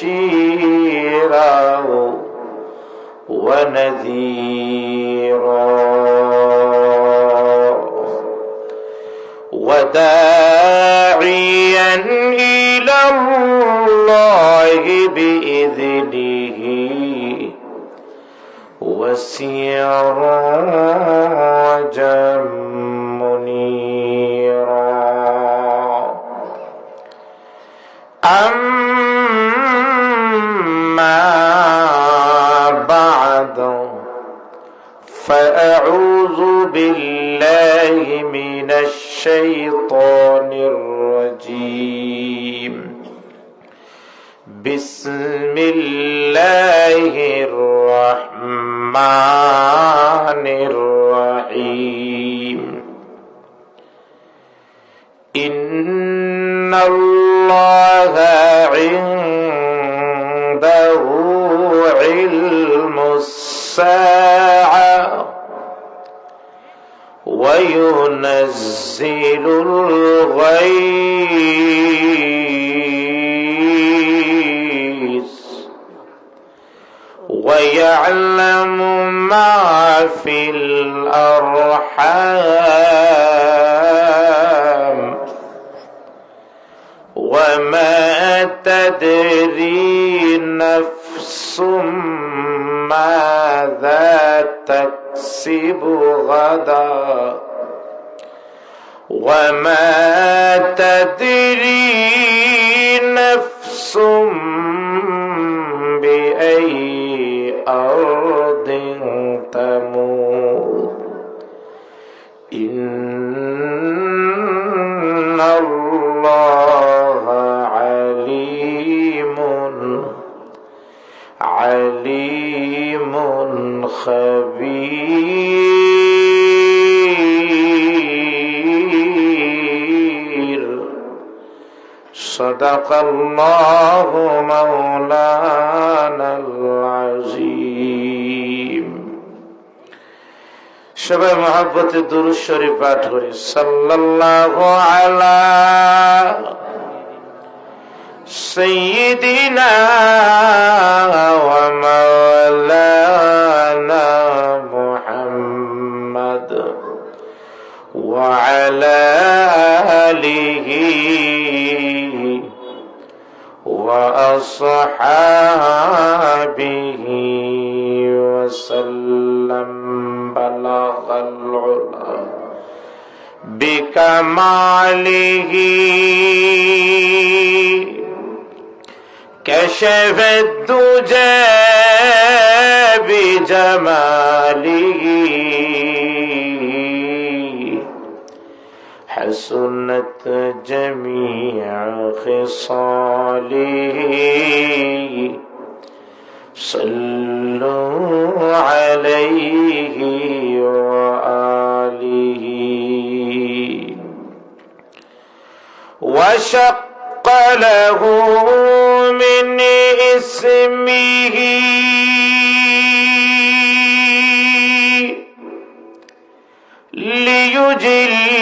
بشيرا ونذيرا وداعيا إلى الله بإذنه وسراجا منيرا أما بعد فأعوذ بالله من الشيطان الرجيم بسم الله الرحمن الرحيم إن الله عنده علم الساعة وينزل الغيث ويعلم ما في الأرحام وما تدري نفس ماذا تكسب غدا وما تدري نفس بأي أرض تموت إن الله عليم خبير صدق الله مولانا العظيم সবাই মহব্বতে দুরূদ শরীফ পাঠ করি সাল্লাল্লাহু আলা سيدنا ومولانا محمد وعلى آله وأصحابه وسلم بلغ العلا بكماله كشف الدجى بجماله حسنت جميع خصاله صلوا عليه وآله وشق له من اسمه ليجله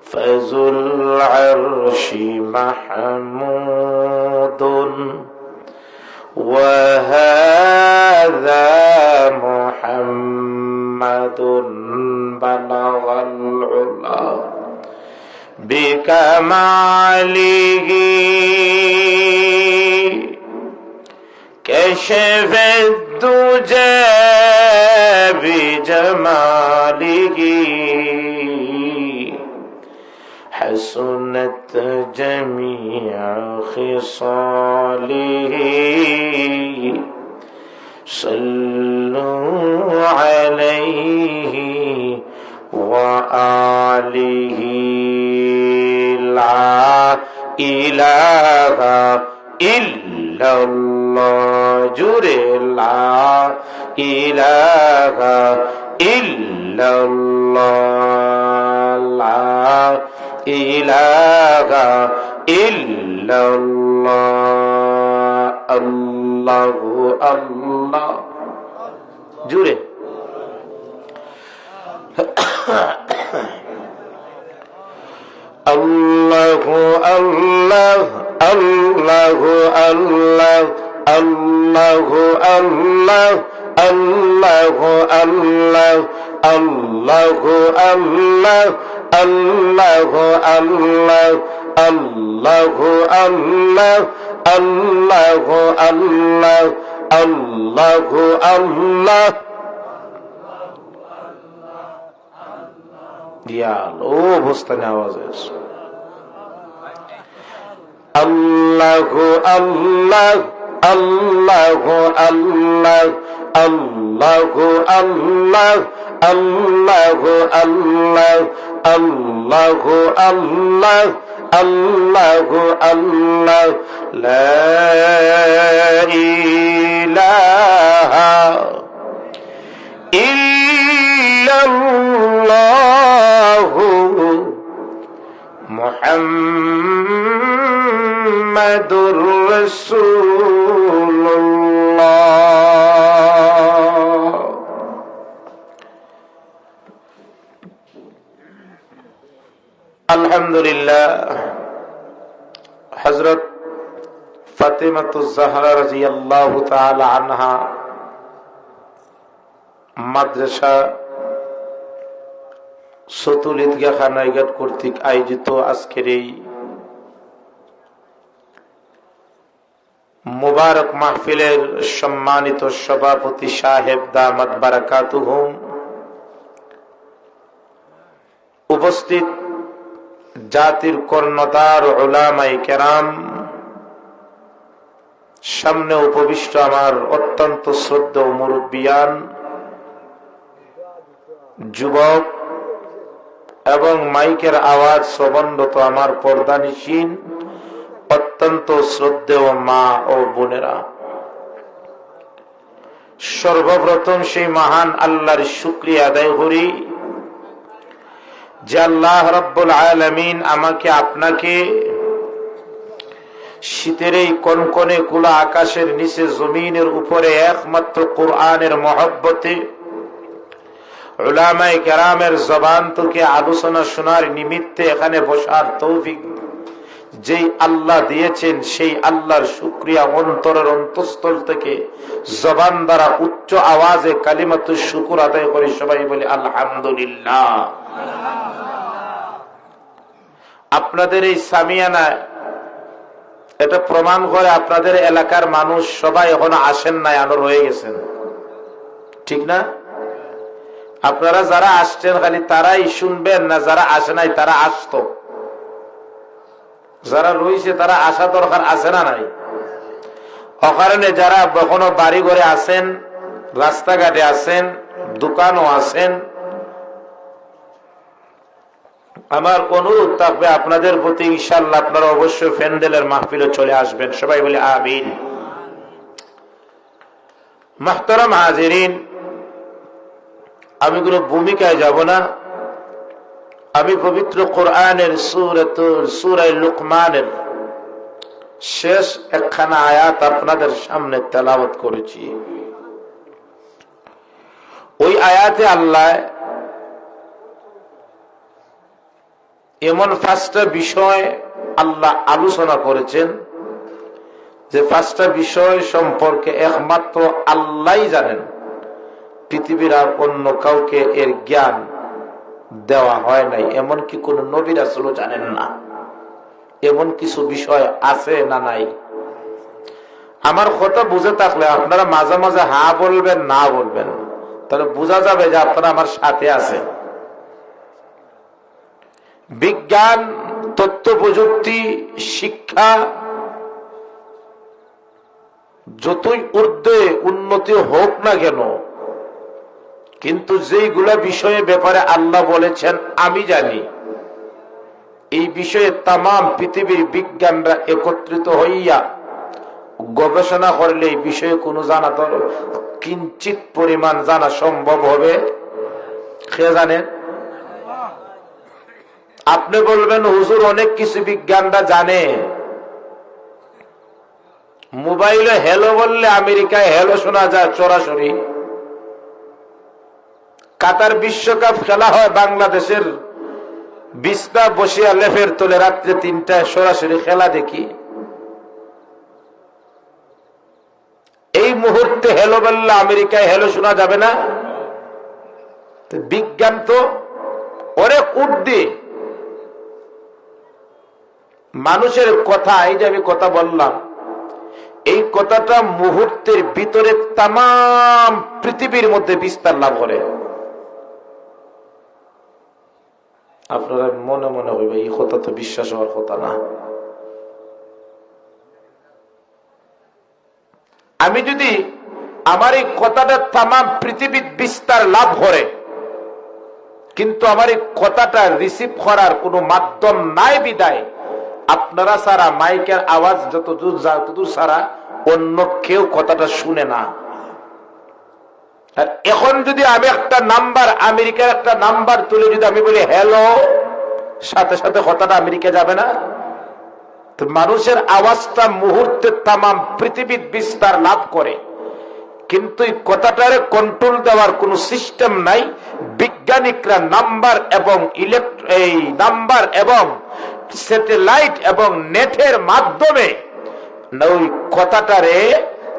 فذو العرش محمود وهذا محمد بلغ العلا بكماله كشف الدجى بجماله حسنت جميع خصاله صلوا عليه وآله لا إله إلا الله جري لا إله إلا الله لا إله إلا الله الله الله جوري আল্লাহু আল্লাহ আল্লাহু আল্লাহ আল্লাহু আল্লাহ আল্লাহু আল্লাহ আল্লাহু আল্লাহ আল্লাহু আল্লাহ আল্লাহু আল্লাহ আল্লাহু আল্লাহ আল্লাহু আল্লাহ। ও অবস্থানে আওয়াজ আছে আল্লাহু আল্লাহ আল্লাহু আল্লাহ আল্লাহু আল্লাহ আল্লাহু আল্লাহ আল্লাহু আল্লাহ আল্লাহু আল্লাহ লা ইলাহা ইল্লাল্লাহু মুহাম্মাদুর রাসূলুল্লাহ। আলহামদুলিল্লাহ। হযরত ফাতেমাতুজ জাহরা রাদিয়াল্লাহু তাআলা আনহা মাদ্রাসা সতুল ঈদগাহ খানাইঘাট কর্তৃক আয়োজিত আজকের এই মুবারক মাহফিলের সম্মানিত সভাপতি সাহেব দামাত বারাকাতুহুম, উপস্থিত জাতির কর্ণধার উলামায়ে কেরাম, সামনে উপবিষ্ট আমার অত্যন্ত শ্রদ্ধেয় মুরব্বিয়ান, যুবক এবং মাইকের আওয়াজ শ্রবণরত আমার পর্দানিসীন অত্যন্ত শ্রদ্ধেয় মা ও বোনেরা, সর্বপ্রথম সেই মহান আল্লাহর শুকরিয়া আদায় করি যে আল্লাহ রাব্বুল আলামিন আমাকে আপনাকে শীতের এই কনকনে খোলা আকাশের নিচে জমিনের উপরে একমাত্র কোরআনের মহব্বতে উলামায়ে কেরামের জবান থেকে আলোচনা শোনার নিমিত্তে এখানে বসার তৌফিক যেই আল্লাহ দিয়েছেন, সেই আল্লাহর শুকরিয়া অন্তরের অন্তঃস্থল থেকে জবান দ্বারা উচ্চ আওয়াজে কালিমাতুশ শুকর আদায় করে সবাই বলি আলহামদুলিল্লাহ। আপনাদের এই সামিয়ানা এটা প্রমাণ করে আপনাদের এলাকার মানুষ সবাই এখনো আসেন নাই, আনো রয়ে গেছেন, ঠিক না? আপনারা যারা আসছেন খালি তারাই শুনবেন না, যারা আসে নাই তারা আসতো, যারা রয়েছে তারা আসা দরকার আছে না নাই? অকারণে যারা এখনো বাড়ি ঘরে আছেন, রাস্তাঘাটে আছেন, দোকানও আছেন, আমার অনুরোধ থাকবে আপনাদের প্রতি, ইনশাআল্লাহ আপনারা অবশ্যই প্যান্ডেলের মাহফিলে চলে আসবেন, সবাই বলে আমিন। মুহতারাম হাজিরিন, আমি কোনো ভূমিকায় যাব না, আমি পবিত্র কোরআনের সূরা লুকমানের শেষ একখানা আয়াত আপনাদের সামনে তেলাওয়াত করেছি। ওই আয়াতে আল্লাহ এমন পাঁচটা বিষয় আল্লাহ আলোচনা করেছেন যে পাঁচটা বিষয় সম্পর্কে একমাত্র আল্লাহই জানেন, পৃথিবীর আর অন্য কাউকে এর জ্ঞান দেওয়া হয় নাই, এমনকি কোন নবী রাসূলও জানেন না। এমন কিছু বিষয় আছে না নাই? আমার কথা বুঝে থাকলে আপনারা মাঝে মাঝে হ্যাঁ বলবেন, না বলবেন, তাহলে বোঝা যাবে যে আপনারা আমার সাথে আছেন। বিজ্ঞান, তথ্য প্রযুক্তি, শিক্ষা যতই ঊর্ধ্বে উন্নতি হোক না কেন, কিন্তু যেইগুলা বিষয়ের ব্যাপারে আল্লাহ বলেছেন আমি জানি, এই বিষয়ে তাম পৃথিবীর বিজ্ঞানরা একত্রিত হইয়া গবেষণা করলে এই বিষয়ে কোনো জানা কিঞ্চিত পরিমাণ জানা সম্ভব হবে? কে জানেন? আপনি বলবেন হুজুর অনেক কিছু বিজ্ঞানরা জানে, মোবাইলে হ্যালো বললে আমেরিকায় হ্যালো শোনা যায় সরাসরি। কাতার বিশ্বকাপ খেলা হয় বাংলাদেশের বিছনা বসিয়া লেফের তোলে রাত্রে 3টায় সরাসরি খেলা দেখি। এই মুহূর্তে হেলো বললে আমেরিকায় হেলো শোনা যাবে না? বিজ্ঞান তো অনেক ঊর্ধ্বে। মানুষের কথা, এই যে আমি কথা বললাম, এই কথাটা মুহূর্তের ভিতরে তাম পৃথিবীর মধ্যে বিস্তার লাভ করে। আপনারা মনে মনে হইবে এই কথা তো বিশ্বাস হওয়ার কথা না। আমি যদি আমার এই কথাটা তাম পৃথিবীর বিস্তার লাভ করে, কিন্তু আমার এই কথাটা রিসিভ করার কোনো মাধ্যম নাই বিদায় আপনারা সারা মাইকের আওয়াজ যতদূর সারা অন্য কেউ কথাটা শুনে না। আর এখন যদি আমি একটা নাম্বার, আমেরিকার একটা নাম্বার তুলে যদি আমি বলি হ্যালো, সাথে সাথে কথাটা আমেরিকা যাবে না? তো মানুষের আওয়াজটা মুহূর্তে তাম পৃথিবীর বিস্তার লাভ করে, কিন্তু এই কথাটারে কন্ট্রোল দেওয়ার কোন সিস্টেম নাই। বিজ্ঞানিকরা নাম্বার এবং স্যাটেলাইট এবং নেটের মাধ্যমে ওই কথাটারে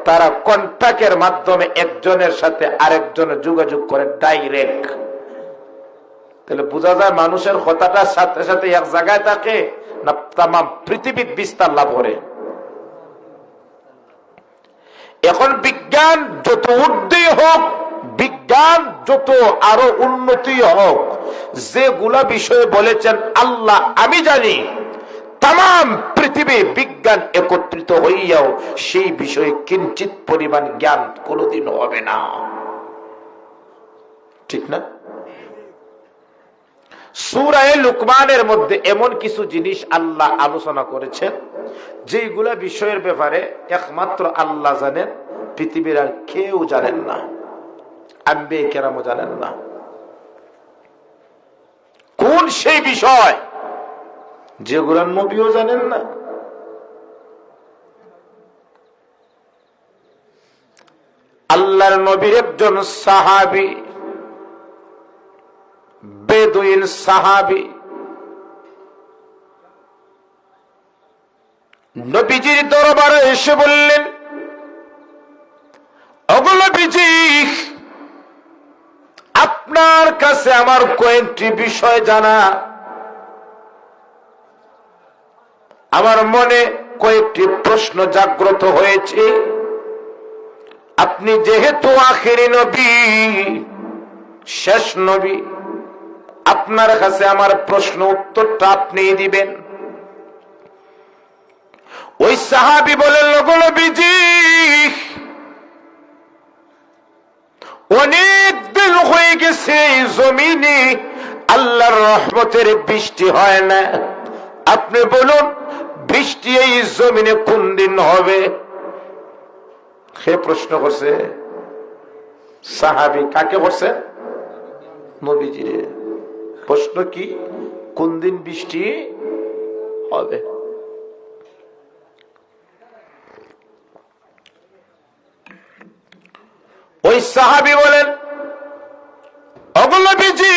তারা কন্ট্যাক্টের মাধ্যমে একজনের সাথে আরেকজনের যোগাযোগ করে ডাইরেক্ট। তাহলে বোঝা যায় মানুষের কথাটার সাথে সাথে এক জায়গায় থাকে না তাম পৃথিবীর বিস্তার লাভ করে। এখন বিজ্ঞান যত ঊর্ধ্বে হোক, বিজ্ঞান যত আরো উন্নতি হোক, যেগুলা বিষয়ে বলেছেন আল্লাহ আমি জানি, তাম পৃথিবী বিজ্ঞান একত্রিত হইয়াও সেই বিষয়ে কিঞ্চিত পরিমাণ জ্ঞান কোনদিন হবে না। ঠিক না? সূরা লুকমানের মধ্যে এমন কিছু জিনিস আল্লাহ আলোচনা করেছেন যেগুলা বিষয়ের ব্যাপারে একমাত্র আল্লাহ জানেন, পৃথিবীর আর কেউ জানেন না, আম্বিয়া কেরামও জানেন না। কোন সেই বিষয় যেগুলা নবীও জানেন না? আল্লাহর নবীর একজন সাহাবী, বেদুইন সাহাবী, নবীজির দরবারে এসে বললেন, ওগো নবীজি, আপনার কাছে আমার কয়েকটি বিষয় জানা, আমার মনে কয়েকটি প্রশ্ন জাগ্রত হয়েছে। আপনি যেহেতু আখিরি নবী, শেষ নবী, আপনার কাছে আমার প্রশ্ন উত্তরটা আপনি দিবেন। ওই সাহাবী বলেন, ওগো নবীজি, অনেক দিন হয়ে গেছে এই জমিনে আল্লাহর রহমতের বৃষ্টি হয় না, আপনি বলুন বৃষ্টি এই জমিনে কোন দিন হবে? সে প্রশ্ন করছে সাহাবী। কাকে করছে? নবীজিরে। প্রশ্ন কি? কোন দিন বৃষ্টি হবে? ওই সাহাবী বলেন, ওগো নবীজি,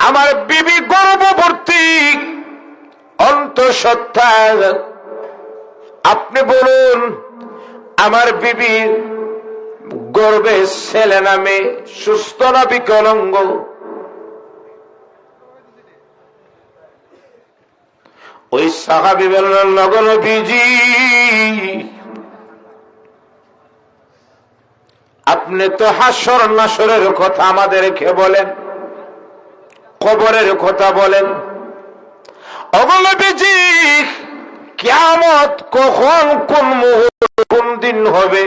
আমার বিবি গর্ভবতী, অন্তঃসত্ত্বা, আপনি বলুন আমার বিবির গর্বে ছেলে নামে, সুস্থ না বিকলাঙ্গ? ওই সাহাবী বললেন, ওগো নবীজি, আপনি তো হাসর নাসরের কথা আমাদেরকে বলেন, কবরের কথা বলেন। ওগো নবীজি, কিয়ামত কখন, কোন মুহূর্তে, কোন দিন হবে?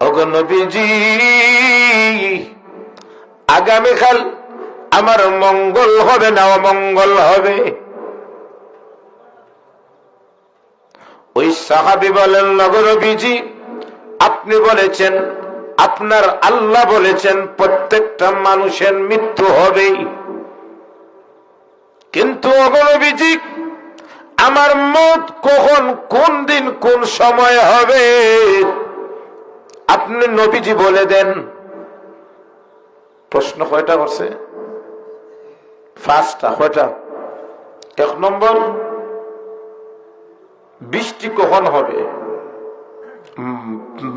ওগো নবীজি, আগামীকাল আমার মঙ্গল হবে না অমঙ্গল হবে? ওই সাহাবী বলেন, ওগো নবীজি, আপনি বলেছেন, আপনার আল্লাহ বলেছেন প্রত্যেকটা মানুষের মৃত্যু হবেই, কিন্তু ওগো নবীজি, আমার মত কখন, কোন দিন, কোন সময় হবে আপনি নবীজি বলে দেন। প্রশ্ন কয়টা করছে? 5টা। কয়টা? 1 নম্বর, বৃষ্টি কখন হবে?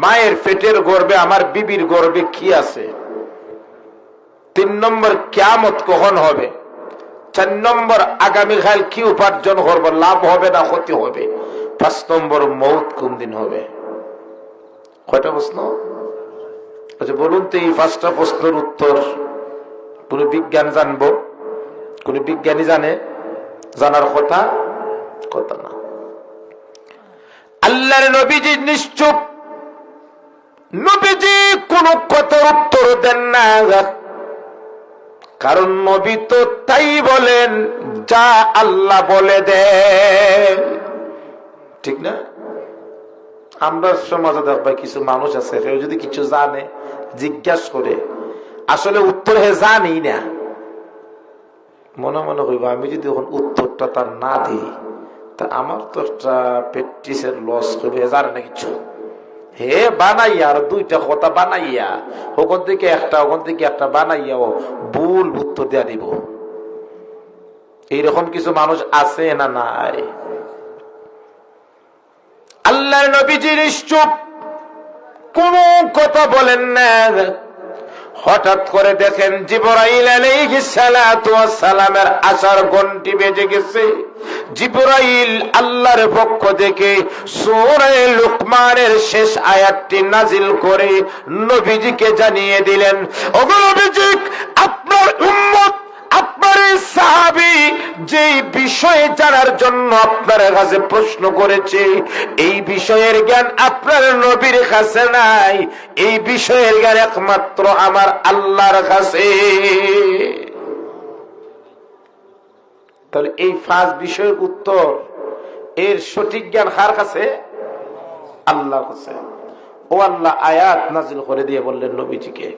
মায়ের পেটের গর্ভে আমার বিবির গর্ভে কি আছে? 3 নম্বর, কিয়ামত কখন হবে? 4 নম্বর, আগামীকাল কি উপার্জন করব, লাভ হবে না ক্ষতি হবে? 5 নম্বর, মৌত কোন দিন হবে? কয়টা প্রশ্ন? আচ্ছা বলুন তো, এই 5টা প্রশ্নের উত্তর কোন বিজ্ঞান জানবো? কোন বিজ্ঞানী জানে? জানার কথা কথা না। আল্লাহর নবীজি নিশ্চুপ, নবীজি কোন কথার উত্তর দেন না, কারণ নবী তো তাই বলেন যা আল্লাহ বলে দেন, ঠিক না? আমরা সমাজে দেখবা কিছু মানুষ আছে, কেউ যদি কিছু জানে জিজ্ঞাসা করে, আসলে উত্তর হে জানি না, মনে মনে কইব আমি যদি এখন উত্তরটা তার না দিই তা আমার তো একটা প্র্যাকটিসের লস করবে, জানে না কিছু। হে বানাইয়া আর 2টা কথা বানাইয়া, ওখান থেকে একটা বানাইয়া ও ভুল উত্তর দেয়া দিব। এইরকম কিছু মানুষ আছে না নাই? আল্লাহর নবীজি নিশ্চুপ, কোন কথা বলেন না। হঠাৎ করে দেখেন জিবরাইল আলাইহিস সালাতু ওয়াস সালামের আসার ঘন্টি বেজে গেছে। জিবরাইল আল্লাহর পক্ষ থেকে সূরা লুকমানের শেষ আয়াতটি নাজিল করে নবীজিকে জানিয়ে দিলেন, ওগো নবীজি, আপনার উম্মত, আপনার সাহাবী যে বিষয়ে জানার জন্য আপনার কাছে প্রশ্ন করেছে, এই বিষয়ের জ্ঞান আপনার নবীর কাছে নাই, এই বিষয়ের জ্ঞান একমাত্র আমার আল্লাহর কাছে। তাহলে এই 5 বিষয়ের উত্তর, এর সঠিক জ্ঞান কার কাছে? আল্লাহর কাছে। ও আল্লাহ আয়াত নাজিল করে দিয়ে বললেন নবীজিকে,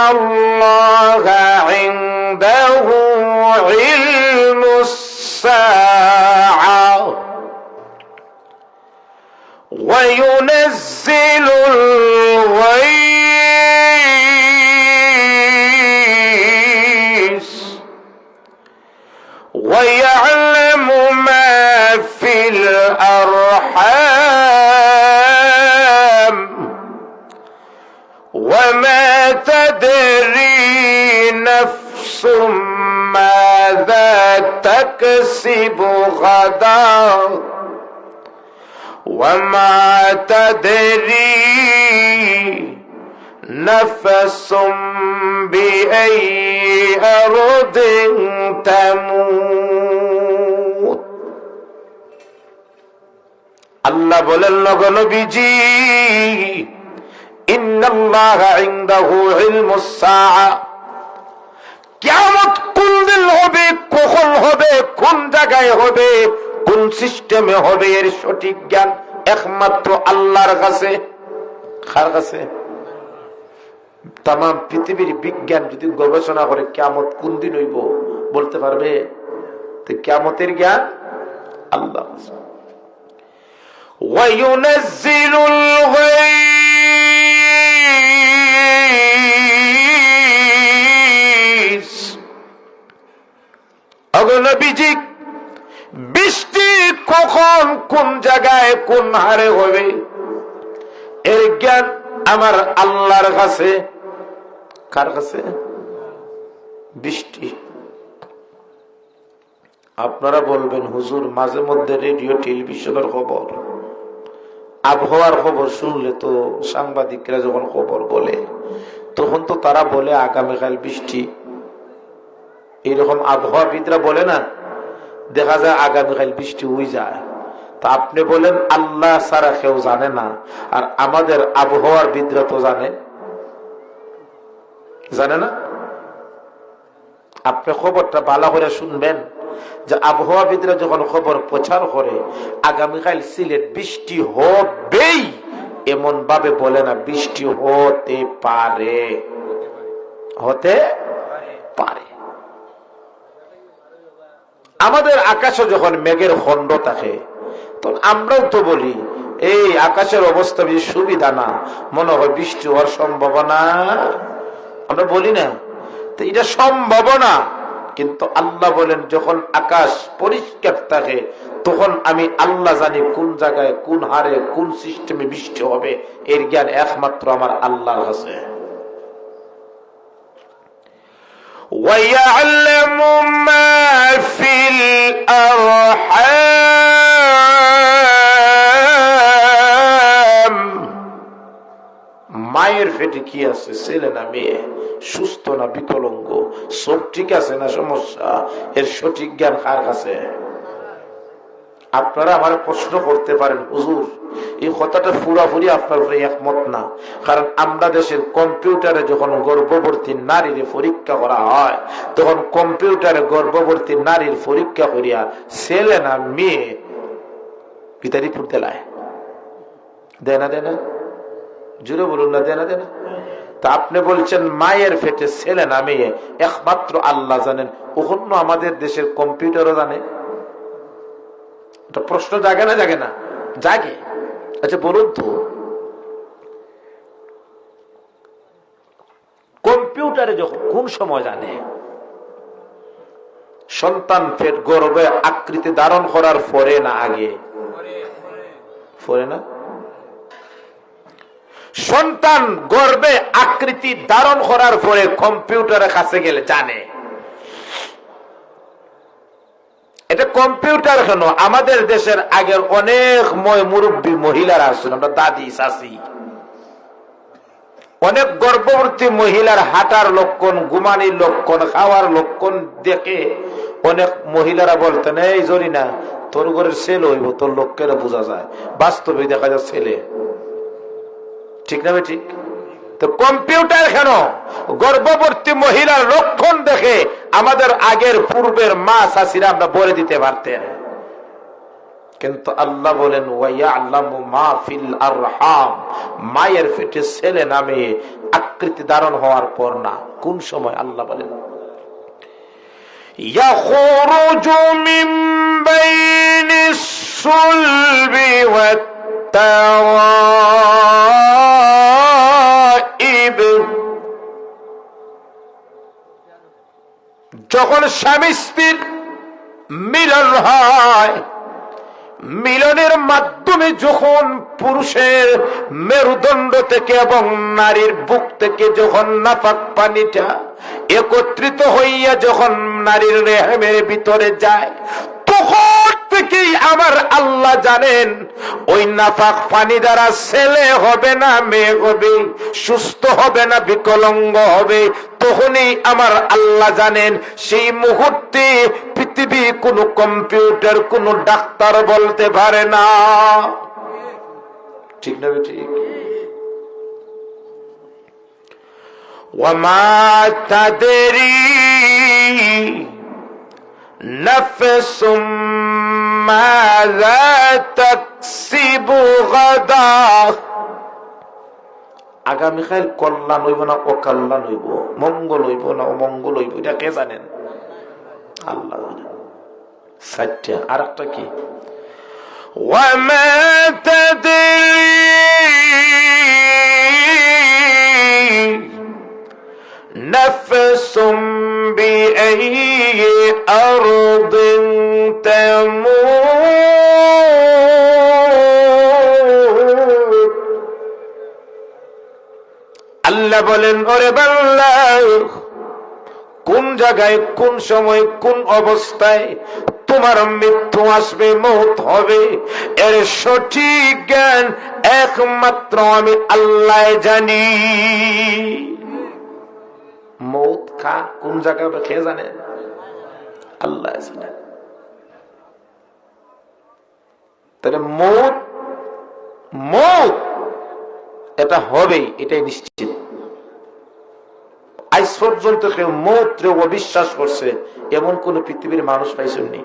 ইন্নাল্লাহা ইনদাহু ইলমুস সাআ ওয়া ইউনাজ্জিলুল গায়স ওয়া ইয়া'লামু মা ফিল আরহাম وما تدري نفس ماذا تكسب غدا وما تدري نفس بأي أرض تموت। আল্লাহ বলেন, নবীজি, ইন্নাল্লাহা ইনদাহু ইলমুস সাআ, কিয়ামত কোন দিন হবে, কখন হবে, কোন জায়গায় হবে, কোন সিস্টেমে হবে, এর সঠিক জ্ঞান একমাত্র আল্লাহর কাছে। কার কাছে? তাম পৃথিবীর বিজ্ঞান যদি গবেষণা করে কিয়ামত কোন দিন হইব বলতে পারবে? তো কিয়ামতের জ্ঞান আল্লাহ। ওয়া ইউনাজ্জিলুল গায়স, ওগো নবীজি, বৃষ্টি কখন, কোন জায়গায়, কোন হারে হবে, এর জ্ঞান আমার আল্লাহর কাছে। কার কাছে? বৃষ্টি। আপনারা বলবেন, হুজুর মাঝে মধ্যে রেডিও টেলিভিশনের খবর, আবহাওয়ার খবর শুনলে তো সাংবাদিকরা যখন খবর বলে তখন তো তারা বলে আগামীকাল বৃষ্টি, এইরকম আবহাওয়াবিদরা বলে না, দেখা যায় আগামীকাল বৃষ্টি হয়ে যায়। তা আপনি বলেন আল্লাহ ছাড়া কেউ জানে না, আর আমাদের আবহাওয়ার বিদরা তো জানে না। আপনি খবরটা ভালো করে শুনবেন যে আবহাওয়াবিদরা যখন খবর প্রচার করে আগামীকাল সিলেট বৃষ্টি হবেই, এমন ভাবে বলে না বৃষ্টি হতে পারে, হতে পারে। আমাদের আকাশে যখন মেঘের খন্ড থাকে তখন আমরাও তো বলি এই আকাশের অবস্থা বেশি সুবিধা না, মনে হয় বৃষ্টি হওয়ার সম্ভাবনা, আমরা বলি না তো এটা সম্ভাবনা। কিন্তু আল্লাহ বলেন যখন আকাশ পরিষ্কার থাকে তখন আমি আল্লাহ জানি কোন জায়গায় কোন হারে কোন সিস্টেমে বৃষ্টি হবে, এর জ্ঞান একমাত্র আমার আল্লাহর কাছে। وَيَعْلَمُ مَا فِي الْأَرْحَامِ মায়ের পেটে কি আছে, ছেলে না মেয়ে, সুস্থ না বিকলাঙ্গ, সব ঠিক আছে না সমস্যা, এর সঠিক জ্ঞান কার কাছে? আপনারা আমার প্রশ্ন করতে পারেন, হুজুর এই কথাটা পুরাপুরি আপনার উপরে একমত না, কারণ আমরা দেশের কম্পিউটারে যখন গর্ভবতী নারীর পরীক্ষা করা হয় তখন কম্পিউটারে গর্ভবতী নারীর পরীক্ষা করিয়া ছেলে না মেয়ে পিতা রিপোর্ট দেয়, দেয় না দেয় না? জুড়ে বলুন না, দেয় না দেয় না? তা আপনি বলছেন মায়ের পেটে ছেলে না মেয়ে একমাত্র আল্লাহ জানেন, ওখানে আমাদের দেশের কম্পিউটারও জানে? প্রশ্ন জাগে না জাগে না? জাগে। আচ্ছা বলুন তো, কম্পিউটারে যখন কোন সময় জানে? সন্তান পেট গর্ভে আকৃতি ধারণ করার পরে না আগে? পরে না? সন্তান গর্ভে আকৃতি ধারণ করার পরে কম্পিউটারের কাছে গেলে জানে। এটা কম্পিউটার কেন, আমাদের দেশের আগের অনেক মুরব্বী মহিলারা আছেন, আমরা দাদি চাচি, অনেক গর্ভবতী মহিলার হাঁটার লক্ষণ, ঘুমানির লক্ষণ, খাওয়ার লক্ষণ দেখে অনেক মহিলারা বলতেন, এই জরিনা তোর ঘরের ছেলে হইব, তোর লোকের বোঝা যায়, বাস্তবে দেখা যায় ছেলে। ঠিক না ঠিক? তো কম্পিউটার কেন? গর্ভবতী মহিলার লক্ষণ দেখে আমাদের আগের পূর্বের মা চাচিরা আমরা বলে দিতে পারতেন। কিন্তু আল্লাহ বলেন ওয়ায়ালামু মা ফিল আরহাম, মায়ের পেটে ছেলে নামে আকৃতি ধারণ হওয়ার পর না, কোন সময় আল্লাহ বলেন ইয়াখরুজু মিন বাইনিস সুলবি ওয়াত তারাইব, যখন স্বামী স্ত্রীর মিলন হয়, মিলনের মাধ্যমে যখন পুরুষের মেরুদণ্ড থেকে এবং নারীর বুক থেকে যখন নাপাক পানিটা একত্রিত হইয়া যখন নারীর রেহেমের ভিতরে যায়, তখন থেকেই আমার আল্লাহ জানেন ওই নাপাক পানি দ্বারা ছেলে হবে না মেয়ে হবে, সুস্থ হবে না বিকলাঙ্গ হবে। তখনই আমার আল্লাহ জানেন, সেই মুহূর্তে পৃথিবী কোন কম্পিউটার কোন ডাক্তার বলতে পারে না। ঠিক না ঠিক? ওয়ামা তাদরি নাফসুম মাযা তাকসিবু গাদা, আগামীকাল কল্যাণ হইব না অকল্যাণ হইব, মঙ্গল হইব না অমঙ্গল হইব, এটা কে জানেন? আল্লাহ জানেন। সাতটা। আর একটা কি? ওয়ামা তাদরি নাফসুম বিআইয়ি আরদিন তামুত। আল্লাহ বলেন, ওরে বান্দা, কোন জায়গায় কোন সময় কোন অবস্থায় তোমার মৃত্যু আসবে, মৌত হবে, এর সঠিক জ্ঞান একমাত্র আমি আল্লাহ জানি। মৌত কোন জায়গায় কে জানে? আল্লাহ জানে। তাহলে মৌত মৌত এটা হবেই, এটাই নিশ্চিত। আজ পর্যন্ত কেউ মৌতরে অবিশ্বাস করছে এমন কোন পৃথিবীর মানুষ পাইছেননি।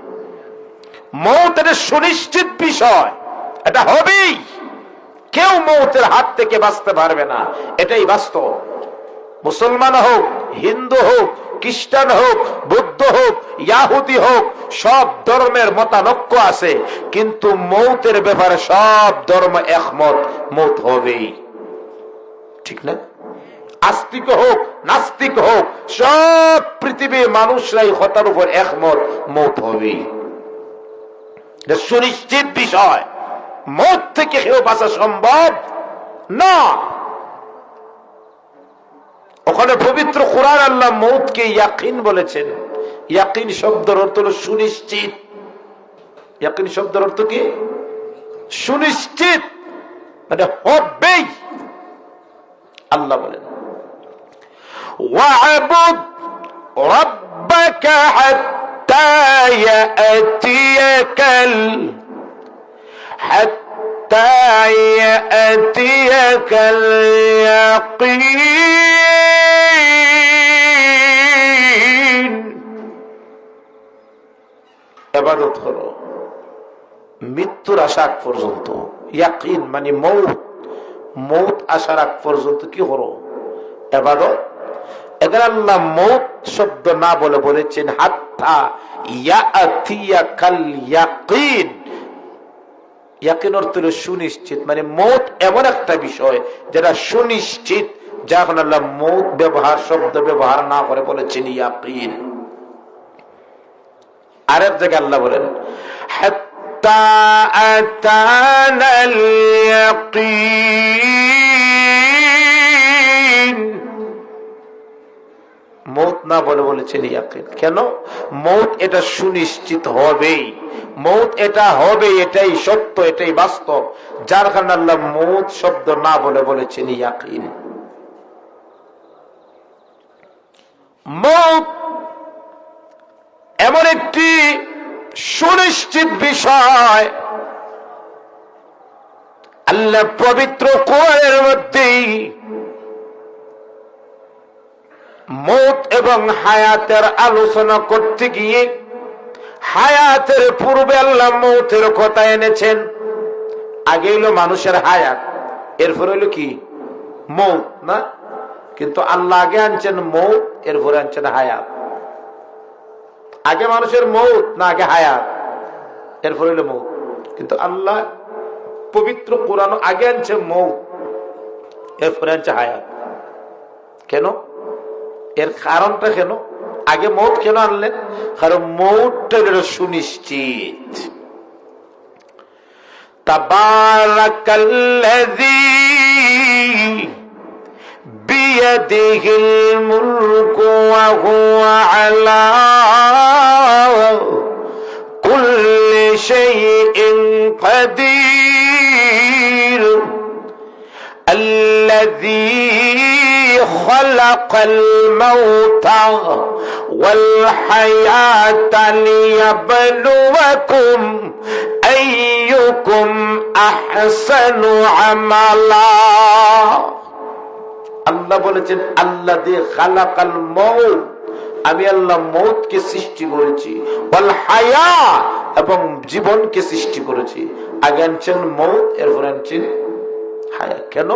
মৌত এটা সুনিশ্চিত বিষয়, এটা হবেই, কেউ মৌতের হাত থেকে বাঁচতে পারবে না, এটাই বাস্তব। মুসলমান হোক, হিন্দু হোক, খ্রিস্টান হোক, বৌদ্ধ বৌদ্ধ হোক, ইয়াহুদি হোক, সব ধর্মের মতানৈক্য আছে, কিন্তু মৌতের ব্যাপারে সব ধর্ম একমত, মৌত হবেই। ঠিক না? আস্তিক হোক, নাস্তিক হোক, সব পৃথিবীর মানুষরাই কথার উপর একমত, মৌত হবেই। সুনিশ্চিত বিষয়, মৌত থেকে কেউ বাঁচা সম্ভব না। ওখানে পবিত্র কোরআন আল্লাহ মৌতকে ইয়াকিন বলেছেন। ইয়াকিন শব্দের অর্থ হলো সুনিশ্চিত। ইয়াকিন শব্দের অর্থ কি? সুনিশ্চিত, মানে হবেই। আল্লাহ বলেন ওয়া'বুদ রাব্বাকা হাত্তা ইয়াতিয়াকাল ইয়াকিন। ইবাদত করো মৃত্যুর আশা আগ পর্যন্ত। ইয়াকিন মানে মৌত, মৌত আসার আগ পর্যন্ত কি করো? ইবাদত। এখানে আল্লাহ মৌত শব্দ না বলে বলেছেন হাত্তা ইয়াতিয়াকাল ইয়াকিন। ইয়াকিন অর্থ হলো সুনিশ্চিত, মানে মৌত এমন একটা বিষয় যেটা সুনিশ্চিত, যখন আল্লাহ মৌত ব্যবহার শব্দ ব্যবহার না করে বলেছেন ইয়াকিন। আরেক জায়গায় আল্লাহ বলেন হাত্তা আতানাল ইয়াকিন। মৌত না বলে বলেছেন ইয়াকিন। কেন? মৌত এটা সুনিশ্চিত হবেই, মৌত এটা হবে, এটাই সত্য, এটাই বাস্তব, যার কারণে আল্লাহ মৌত শব্দ না বলে বলেছেন ইয়াকিন। মৌত এমন একটি সুনিশ্চিত বিষয়, আল্লাহ পবিত্র কোরআনের মধ্যেই মৌত এবং হায়াতের আলোচনা করতে গিয়ে হায়াতের পূর্বে আল্লাহ মৌতের কথা এনেছেন। আগে হইল মানুষের হায়াত, এরপর হইল কি? মৌত না? কিন্তু আল্লাহ আগে আনছেন মৌত, এরপরে আনছেন হায়াত। আগে মানুষের মৌত না আগে হায়াত? এরপর হইল মৌত। কিন্তু আল্লাহ পবিত্র কোরআন আগে আনছে মৌত, এরপরে আনছে হায়াত। কেন? এর কারণটা কেন? আগে মৌত কেন আনলেন? কারণ মৌতটা হলো সুনিশ্চিত। তাবারাকাল্লাযী বিয়াদিহিল মুলকু ওয়া হুয়া আলা কুল্লি শাইইন কাদির। الذي خلق الموت والحياة ليبلوكم أيكم أحسن عملا। আল্লাহ বলেছেন আল্লাযী খালাকাল মাউত, আমি আল্লাহ মৌতকে সৃষ্টি করেছি, ওয়াল হায়াত, এবং জীবনকে সৃষ্টি করেছি। আগে আনছেন মৌত, এরপর আনছেন হায়াত। কেন?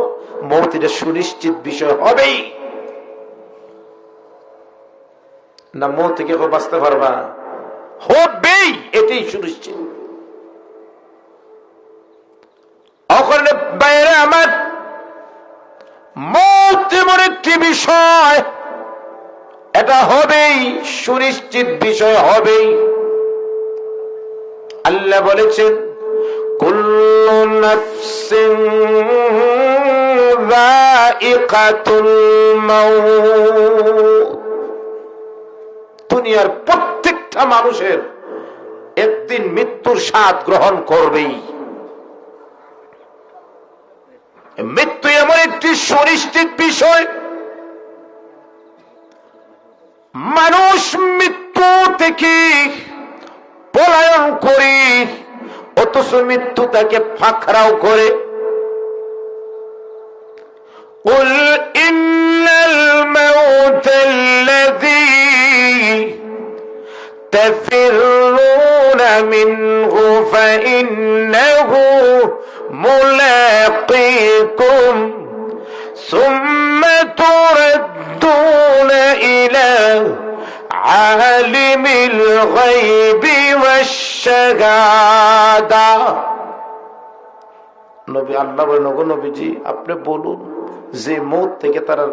মৌত এটা সুনিশ্চিত বিষয় হবেই। না মৌত থেকে বাঁচতে পারবা? হবেই, এটাই সুনিশ্চিত। ওখানে বাইরে আমার মৌত এমন একটি বিষয়, এটা হবেই, সুনিশ্চিত বিষয় হবেই। আল্লাহ বলেছেন কুল্লু নাফসিন যায়িকাতুল মাউত। দুনিয়ার প্রত্যেকটা মানুষের একদিন মৃত্যুর স্বাদ গ্রহণ করবেই। মৃত্যু এমন একটি সুনিশ্চিত বিষয়, মানুষ মৃত্যু থেকে পলায়ন করে, অথচ মৃত্যু তাকে ফাঁকরাও করে। قل إن الموت الذي تفرون منه فإنه ملاقيكم ثم تردون إلى আলিমিল গায়বি ওয়াশ শাহাদা। নবী আল্লাহ বলেন, ওগো নবীজি আপনি বলুন যে মৌত থেকে তারা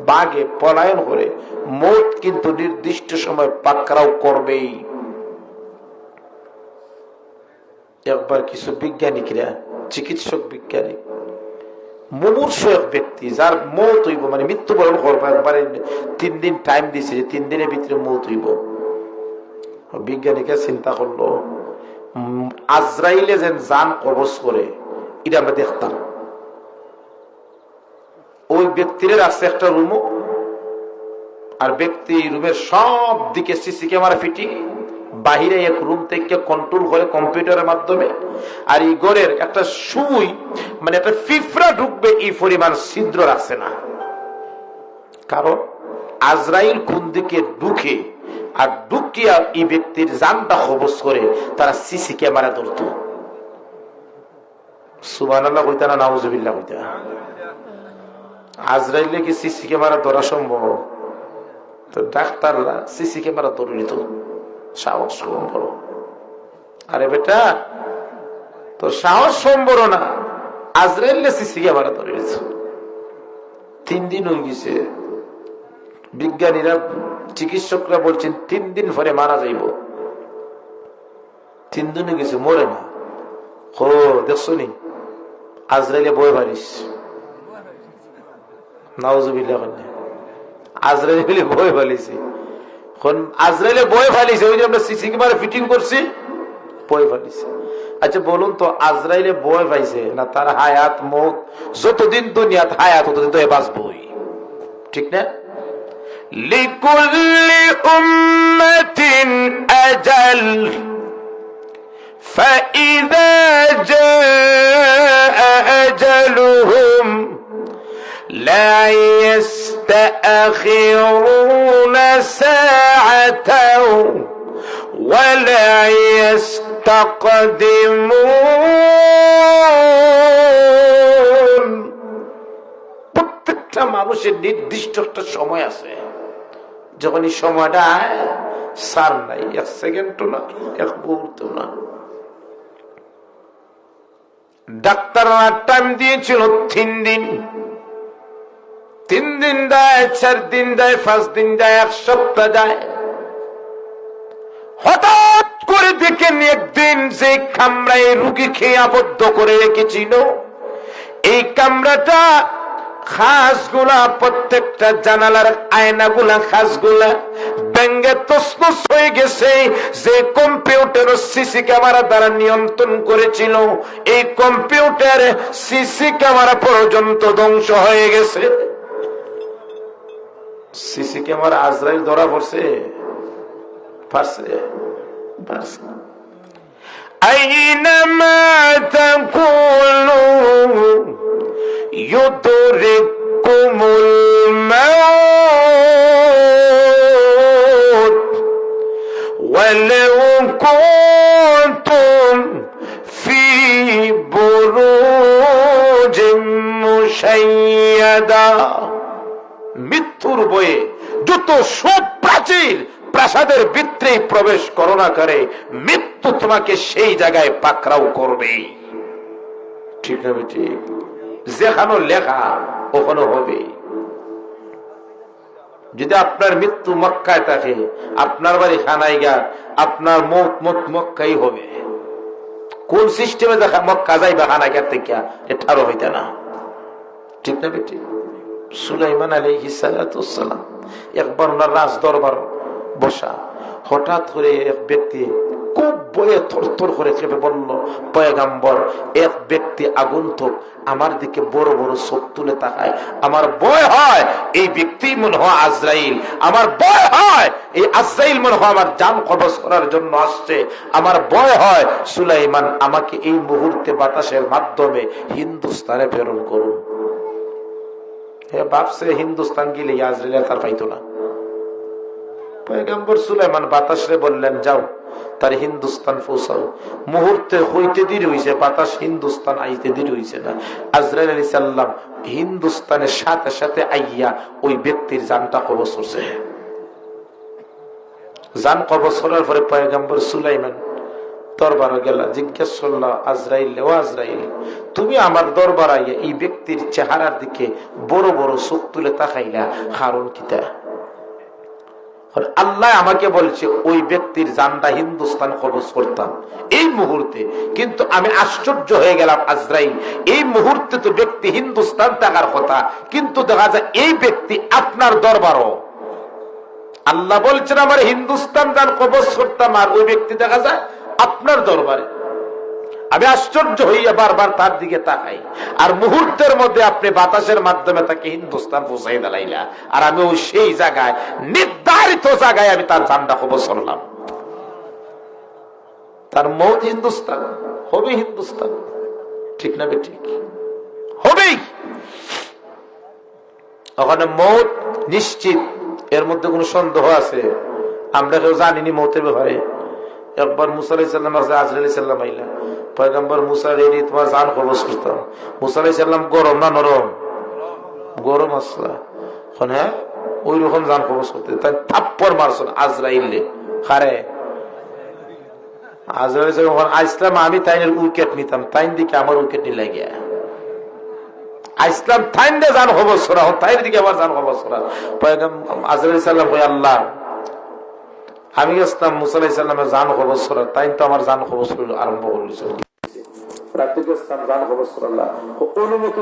বাগে পলায়ন করে, মৌত কিন্তু নির্দিষ্ট সময় পাকড়াও করবেই। একবার কিছু বিজ্ঞানিকরা, চিকিৎসক বিজ্ঞানী, মুমূর্ষু এক ব্যক্তি যার মৌত হইব, মানে মৃত্যুবরণ করবো, একবারে 3 দিন টাইম দিছে যে 3 দিনের ভিতরে মৌত হইব। বিজ্ঞানীকে চিন্তা করলো, আজরাইলে যেন জান কবজ করে এটা আমরা দেখতাম। ওই ব্যক্তির আছে একটা রুম, আর ব্যক্তি রুমের সব দিকে সিসি ক্যামেরা ফিটিং, বাহিরে এক রুম থেকে কন্ট্রোল করে কম্পিউটারের মাধ্যমে। আর এই ঘরের একটা সুই, মানে একটা ফিফরা ঢুকবে এই পরিমাণ ছিদ্র রাখছে না, কারণ আজরাইল কোন দিকে ঢুকে আর ঢুকিয়া এই ব্যক্তির জানটা কবজ করে তারা সিসি ক্যামেরা ধরত। সুবহানাল্লাহ কইতা না নাউজুবিল্লাহ কইতা? আজরাইলে কি সিসি ক্যামেরা ধরা সম্ভব? তো ডাক্তাররা সিসি ক্যামেরা ধরে নিত, সাহস কম বড়। আরে বেটা তোর সাহস কম বড় না, আজরাইলে সিসি ক্যামেরা ধরে নিত। 3 দিন হয়ে গেছে, বিজ্ঞানীরা চিকিৎসকরা বলছেন 3 দিন পরে মারা যাইব। 3 দিন হয়ে গেছে, মরে না। ও দেখছো নি আজরাইলে বই পারিস, নাউজুবিল্লাহ, আজরাইলে বই ফালিছে। আজরাইলে বই ফালিছে, ওই যে আমরা সিসি ক্যামেরা ফিটিং করছি, বই ফালিছে। আচ্ছা বলুন তো, আজরাইলে বই পাইছে না তার হায়াত মৌত, যতদিন দুনিয়াত হায়াত ততদিন তো বাঁচবই, ঠিক না? লিকুল্লি উম্মাতিন আজাল ফাইযা জাআ আজালুহুম لا يستأخرون ساعة ولا يستقدمون। প্রত্যেকটা মানুষের নির্দিষ্ট একটা সময় আছে, যখন এই সময়টা সার নাই, 1 সেকেন্ড না, 1 মুহূর্ত না। ডাক্তাররা টাইম দিয়েছিল 3 দিন, 3 দিন দেয়, 4 দিন দেয়, 5 দিন দেয়, 1 সপ্তাহ দেয়। হঠাৎ করে দেখেন একদিন যে কামরায় রুগী খেয়ে আবদ্ধ করে রেখেছিল, এই কামরাটা খাসগুলা, প্রত্যেকটা জানালার আয়নাগুলা, খাসগুলা ব্যঙ্গে তছনছ হয়ে গেছে। যে কম্পিউটার সিসি ক্যামেরা দ্বারা নিয়ন্ত্রণ করেছিল, এই কম্পিউটার সিসি ক্যামেরা পর্যন্ত ধ্বংস হয়ে গেছে। সিসি ক্যামেরা আজরাইল ধরা পড়ছে, পারছে? পারছে। আইনামা তাকুনু ইউদরিকুমুল মাউত ওয়ালাউ কুনতুম ফি বুরুজিম মুশাইয়াদা। মৃত্যুর বয়ে যত সুপ্রাচীর প্রাসাদের ভিতরে প্রবেশ করো না করে, মৃত্যু তোমাকে সেই জায়গায় পাকড়াও করবে, ঠিক না? ঠিক, যেখানে লেখা ওখানে হবে। যদি আপনার মৃত্যু মক্কায় থাকে, আপনার বাড়ি খানাইগা, আপনার মত মক্কাই হবে। কোন সিস্টেমে দেখা মক্কা যাইবা খানাইগার থেকে, এটারও হইতে না, ঠিক না? ঠিক। সুলাইমান আলাইহিস সালাতু সালাম একবার ওনার রাজ দরবার বসা, হঠাৎ করে এক ব্যক্তি খুব ভয়ে থরথর করে কেঁপে বলল, পয়গাম্বর, এক ব্যক্তি আগন্তুক আমার দিকে বড় বড় চোখ তুলে তাকায়, আমার ভয় হয় এই ব্যক্তি মনে হয় আজরাইল, আমার ভয় হয় এই আজরাইল মনে হয় আমার জান কবজ করার জন্য আসছে, আমার ভয় হয় সুলাইমান আমাকে এই মুহূর্তে বাতাসের মাধ্যমে হিন্দুস্তানে প্রেরণ করুন। ভাবছে হিন্দুস্তান গেলে আজরাইল তার পাইতো না। পয়গম্বর সুলাইমান বাতাসে বললেন, যাও তার হিন্দুস্তান পৌঁছাও। মুহূর্তে হইতে দেরি হইছে, বাতাস হিন্দুস্তান আইতে দেরি হইছে না। আজরাইল আলাইহিস সালাম হিন্দুস্তানের সাথে সাথে আইয়া ওই ব্যক্তির জানটা কবজ করছে। জান কবজ করার পরে পয়গম্বর সুলাইমান দরবারে গেলা, জিজ্ঞেস করলো আজরাইল, ও আজরাইল, তুমি আমার দরবার আইয়া এই ব্যক্তির চেহারার দিকে বড় বড় চোখ তুলে তাকাইলা, কারণ কিতা? আল্লাহ আমাকে বলছে ওই ব্যক্তির জানটা হিন্দুস্তান কবজ করতাম এই মুহূর্তে, কিন্তু আমি আশ্চর্য হয়ে গেলাম আজরাইল, এই মুহূর্তে তো ব্যক্তি হিন্দুস্তান থাকার কথা, কিন্তু দেখা যায় এই ব্যক্তি আপনার দরবারও। আল্লাহ বলছেন আমার হিন্দুস্তান জান কবজ করতাম, আর ওই ব্যক্তি দেখা যায় আপনার দরবারে। আমি আশ্চর্য হইয়া বারবার তার দিকে তাকাই, আর মুহূর্তের মধ্যে আপনি বাতাসের মাধ্যমে তাকে হিন্দুস্তান পৌঁছাই দিলাইলা, আর আমি ওই সেই জায়গায় নির্ধারিত জায়গায় আমি তার জানটা কবজ করলাম। তার মৌত হিন্দুস্তান হবে, হিন্দুস্তান, ঠিক না? ঠিক হবেই। ওখানে মৌত নিশ্চিত, এর মধ্যে কোন সন্দেহ আছে? আমরা কেউ জানিনি মৌতের ব্যাপারে। একবার মুসা আলাইহিস সালাম আছে, আজরাইল আলাইহিস সালাম আইলা, পয়গম্বর মুসা রে তোমার জান কবজ করতাম। মুসা আলাইহিস সালাম গরম না নরম? গরম আসলা। হ্যাঁ, ওই রকম জান কবজ করতে, তাই থাপ্পড় মারছেন আজরাইলে। খারে আজরাইল যখন আসলাম আমি তাইনের উইকেট নিতাম, তাইন দিকে আমার উইকেট নিলে গিয়া আসলাম, তাইন দিয়ে জান কবজ করা, তাইন দিকে আবার জান কবজ করা। পয়গম্বর আজরাইল সালাম কই আল্লাহ, আমি গেছিলাম মুসা আলাইহিস সালামের জান কবজ করার, তাই তো আমার জান কবজ করিল আরম্ভ করলিস। অনুমতি